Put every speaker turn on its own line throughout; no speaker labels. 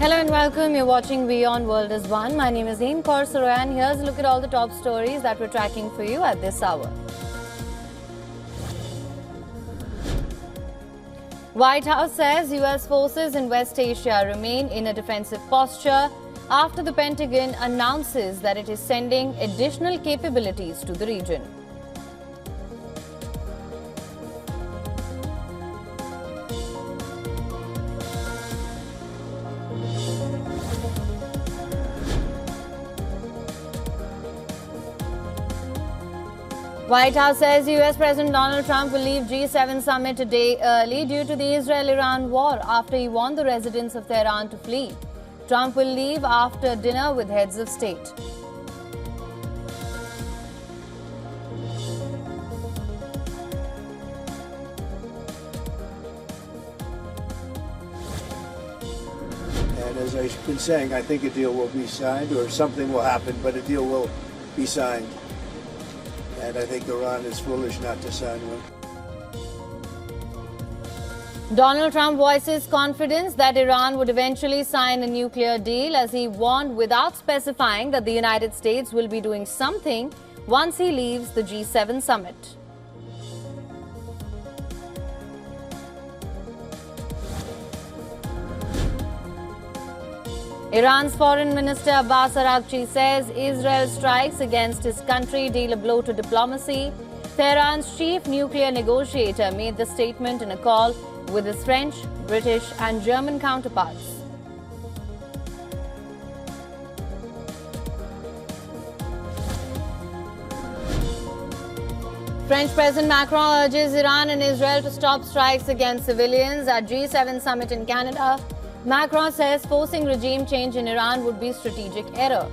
Hello and welcome. You're watching WION World is One. My name is Aim Kaur Saroya and here's a look at all the top stories that we're tracking for you at this hour. White House says US forces in West Asia remain in a defensive posture after the Pentagon announces that it is sending additional capabilities to the region. White House says US President Donald Trump will leave G7 summit a day early due to the Israel-Iran war after he warned the residents of Tehran to flee. Trump will leave after dinner with heads of state.
And as I've been saying, I think a deal will be signed, or something will happen, but a deal will be signed. And I think Iran is foolish not to sign one.
Donald Trump voices confidence that Iran would eventually sign a nuclear deal as he warned without specifying that the United States will be doing something once he leaves the G7 summit. Iran's Foreign Minister Abbas Araghchi says Israel's strikes against his country deal a blow to diplomacy. Tehran's chief nuclear negotiator made the statement in a call with his French, British and German counterparts. French President Macron urges Iran and Israel to stop strikes against civilians at G7 summit in Canada. Macron says forcing regime change in Iran would be strategic error.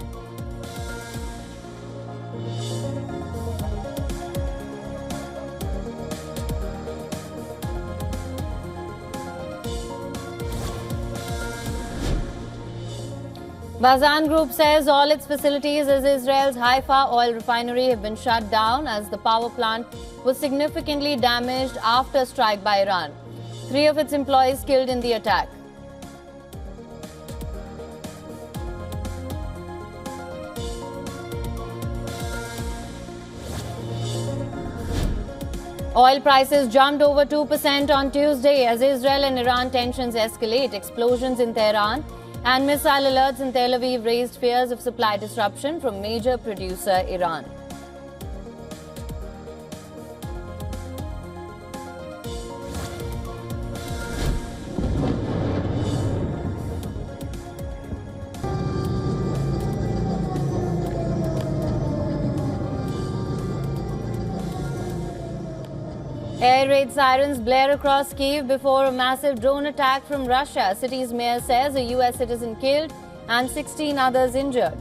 Bazan Group says all its facilities at Israel's Haifa oil refinery have been shut down as the power plant was significantly damaged after a strike by Iran. 3 of its employees killed in the attack. Oil prices jumped over 2% on Tuesday as Israel and Iran tensions escalate. Explosions in Tehran and missile alerts in Tel Aviv raised fears of supply disruption from major producer Iran. Air raid sirens blare across Kyiv before a massive drone attack from Russia. City's mayor says a US citizen killed and 16 others injured.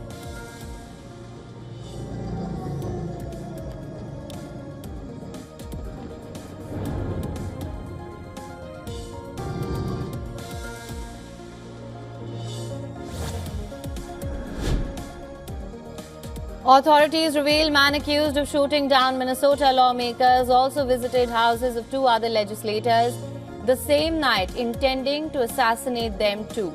Authorities reveal man accused of shooting down Minnesota lawmakers also visited houses of 2 other legislators the same night, intending to assassinate them too.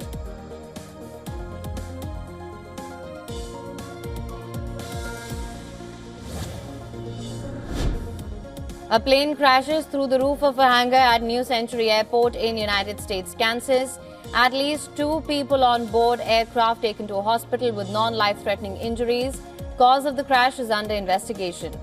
A plane crashes through the roof of a hangar at New Century Airport in United States, Kansas. At least 2 people on board aircraft taken to a hospital with non-life-threatening injuries. Cause of the crash is under investigation.